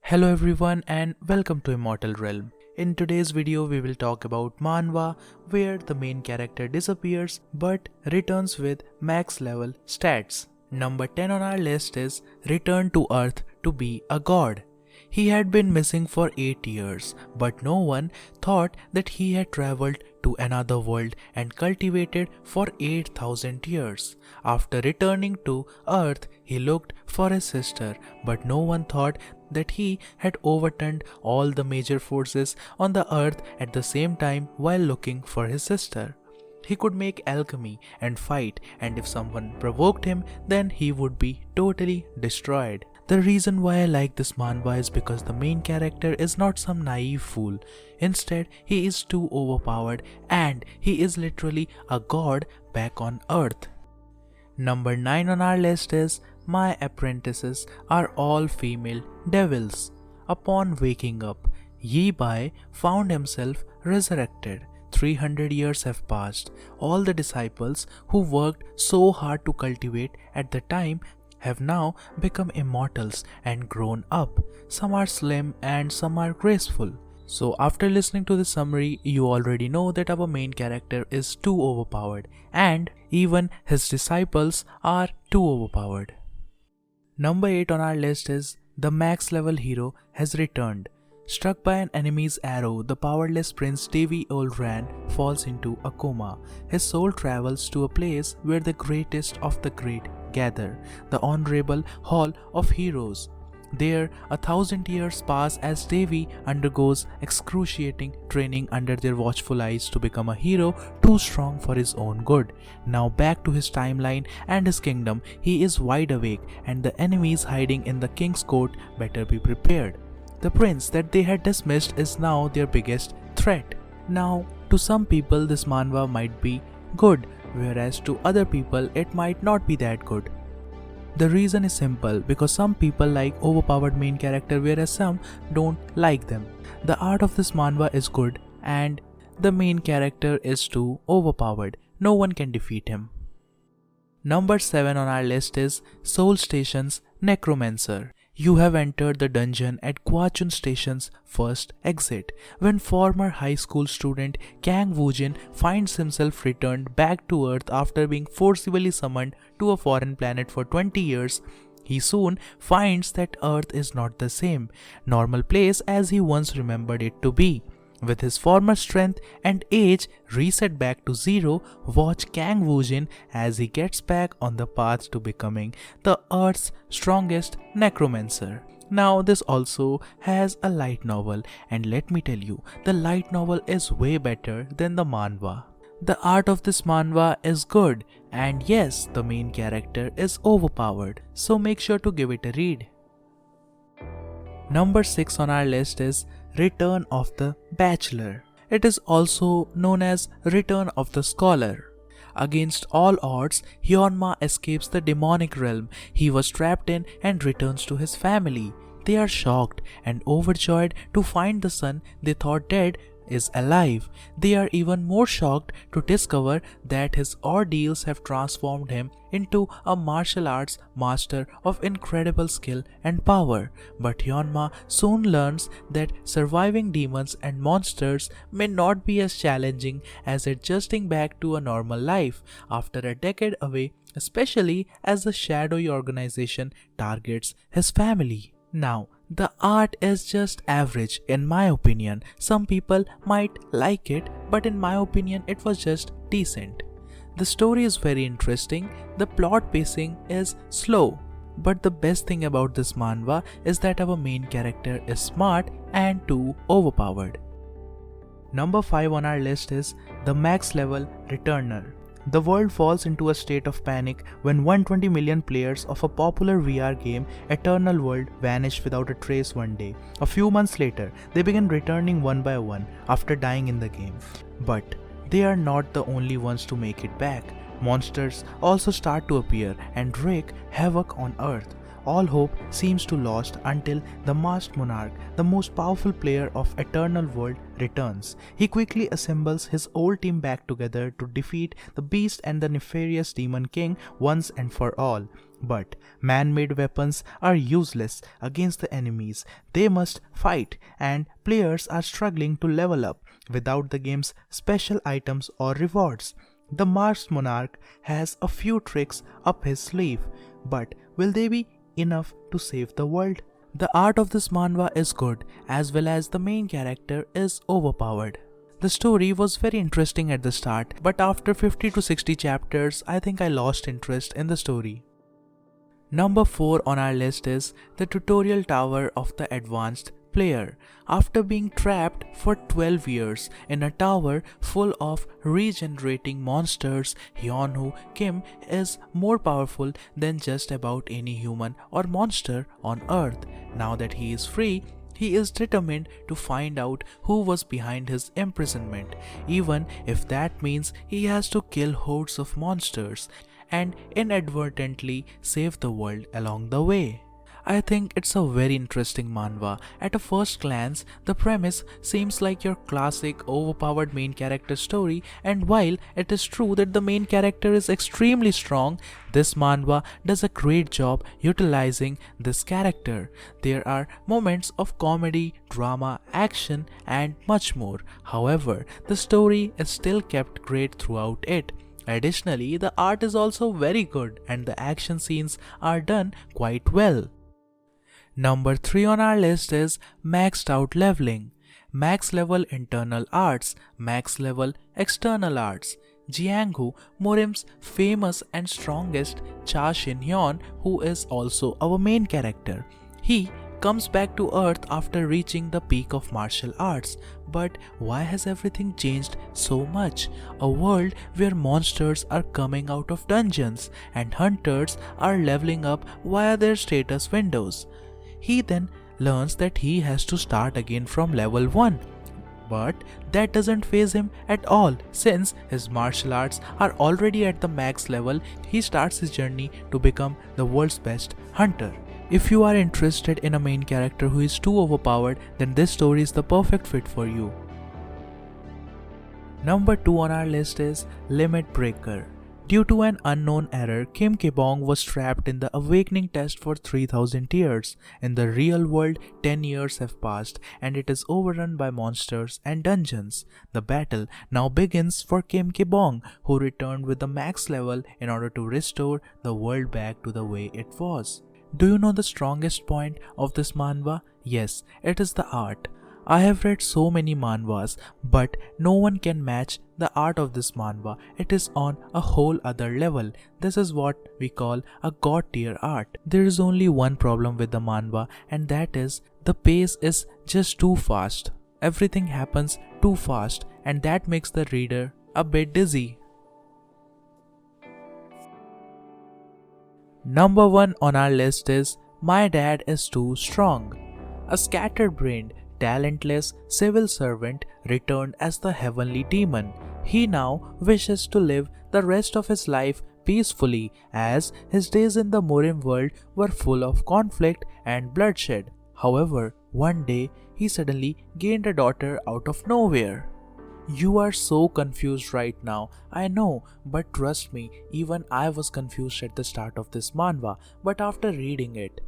Hello everyone and welcome to Immortal Realm. In today's video we will talk about Manhwa, where the main character disappears but returns with max level stats. Number 10 on our list is Return to Earth to be a god. He had been missing for 8 years, but no one thought that he had traveled to another world and cultivated for 8,000 years. After returning to Earth, he looked for his sister, but no one thought that he had overturned all the major forces on the earth at the same time while looking for his sister. He could make alchemy and fight, and if someone provoked him, then he would be totally destroyed. The reason why I like this manhwa is because the main character is not some naive fool. Instead, he is too overpowered and he is literally a god back on earth. Number 9 on our list is My apprentices are all female devils. Upon waking up, Yi Bai found himself resurrected. 300 years have passed. All the disciples who worked so hard to cultivate at the time have now become immortals and grown up. Some are slim and some are graceful. So after listening to this summary, you already know that our main character is too overpowered and even his disciples are too overpowered. Number 8 on our list is The max level hero has returned. Struck by an enemy's arrow, the powerless prince Devi Olran falls into a coma. His soul travels to a place where the greatest of the great gather, the Honorable Hall of Heroes. There, 1,000 years pass as Devi undergoes excruciating training under their watchful eyes to become a hero too strong for his own good. Now back to his timeline and his kingdom, he is wide awake and the enemies hiding in the king's court better be prepared. The prince that they had dismissed is now their biggest threat. Now, to some people this manhwa might be good, whereas to other people it might not be that good. The reason is simple, because some people like overpowered main character whereas some don't like them. The art of this manhwa is good and the main character is too overpowered. No one can defeat him. Number 7 on our list is Seoul Station's Necromancer. You have entered the dungeon at Gwacheon Station's first exit, when former high school student Kang Woojin finds himself returned back to Earth after being forcibly summoned to a foreign planet for 20 years. He soon finds that Earth is not the same normal place as he once remembered it to be. With his former strength and age reset back to zero, watch Kang Woojin as he gets back on the path to becoming the Earth's strongest necromancer. Now this also has a light novel, and let me tell you, the light novel is way better than the manhwa. The art of this manhwa is good, and yes, the main character is overpowered, so make sure to give it a read. Number 6 on our list is Return of the Bachelor. It is also known as Return of the Scholar. Against all odds, Hyunma escapes the demonic realm he was trapped in and returns to his family. They are shocked and overjoyed to find the son they thought dead is alive. They are even more shocked to discover that his ordeals have transformed him into a martial arts master of incredible skill and power. But Hyunma soon learns that surviving demons and monsters may not be as challenging as adjusting back to a normal life after a decade away, especially as the shadowy organization targets his family. Now, the art is just average in my opinion. Some people might like it, but in my opinion it was just decent. The story is very interesting, the plot pacing is slow, but the best thing about this manhwa is that our main character is smart and too overpowered. Number 5 on our list is The Max Level Returner. The world falls into a state of panic when 120 million players of a popular VR game Eternal World vanish without a trace one day. A few months later, they begin returning one by one after dying in the game. But they are not the only ones to make it back. Monsters also start to appear and wreak havoc on Earth. All hope seems to lost until the masked monarch, the most powerful player of Eternal World, returns. He quickly assembles his old team back together to defeat the beast and the nefarious demon king once and for all. But man-made weapons are useless against the enemies they must fight, and players are struggling to level up without the game's special items or rewards. The Mars Monarch has a few tricks up his sleeve, but will they be enough to save the world? The art of this manhwa is good, as well as the main character is overpowered. The story was very interesting at the start, but after 50 to 60 chapters, I think I lost interest in the story. Number 4 on our list is the tutorial tower of the advanced player. After being trapped for 12 years in a tower full of regenerating monsters, Hyunwoo Kim is more powerful than just about any human or monster on Earth. Now that he is free, he is determined to find out who was behind his imprisonment, even if that means he has to kill hordes of monsters and inadvertently save the world along the way. I think it's a very interesting manhwa. At a first glance, the premise seems like your classic overpowered main character story, and while it is true that the main character is extremely strong, this manhwa does a great job utilizing this character. There are moments of comedy, drama, action, and much more. However, the story is still kept great throughout it. Additionally, the art is also very good and the action scenes are done quite well. Number 3 on our list is maxed out leveling. Max level internal arts, max level external arts. Jianghu, Morim's famous and strongest Cha Shin-hyun, who is also our main character. He comes back to Earth after reaching the peak of martial arts. But why has everything changed so much? A world where monsters are coming out of dungeons and hunters are leveling up via their status windows. He then learns that he has to start again from level 1. But that doesn't faze him at all, since his martial arts are already at the max level. He starts his journey to become the world's best hunter. If you are interested in a main character who is too overpowered, then this story is the perfect fit for you. Number 2 on our list is Limit Breaker. Due to an unknown error, Kim Ki-bong was trapped in the awakening test for 3000 years. In the real world, 10 years have passed and it is overrun by monsters and dungeons. The battle now begins for Kim Ki-bong, who returned with the max level in order to restore the world back to the way it was. Do you know the strongest point of this manhwa? Yes, it is the art. I have read so many manhwas, but no one can match the art of this manhwa. It is on a whole other level. This is what we call a god tier art. There is only one problem with the manhwa, and that is the pace is just too fast. Everything happens too fast, and that makes the reader a bit dizzy. Number 1 on our list is My Dad is Too Strong. A scatterbrained, talentless civil servant returned as the heavenly demon. He now wishes to live the rest of his life peacefully, as his days in the Morim world were full of conflict and bloodshed. However, one day he suddenly gained a daughter out of nowhere. You are so confused right now, I know, but trust me, even I was confused at the start of this manhwa, but after reading it,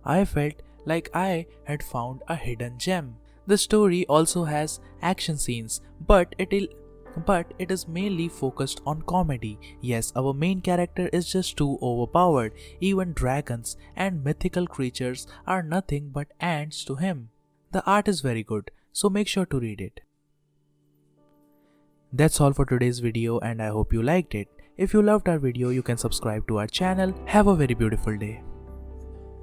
I felt like I had found a hidden gem. The story also has action scenes, but it is mainly focused on comedy. Yes, our main character is just too overpowered. Even dragons and mythical creatures are nothing but ants to him. The art is very good, so make sure to read it. That's all for today's video, and I hope you liked it. If you loved our video, you can subscribe to our channel. Have a very beautiful day.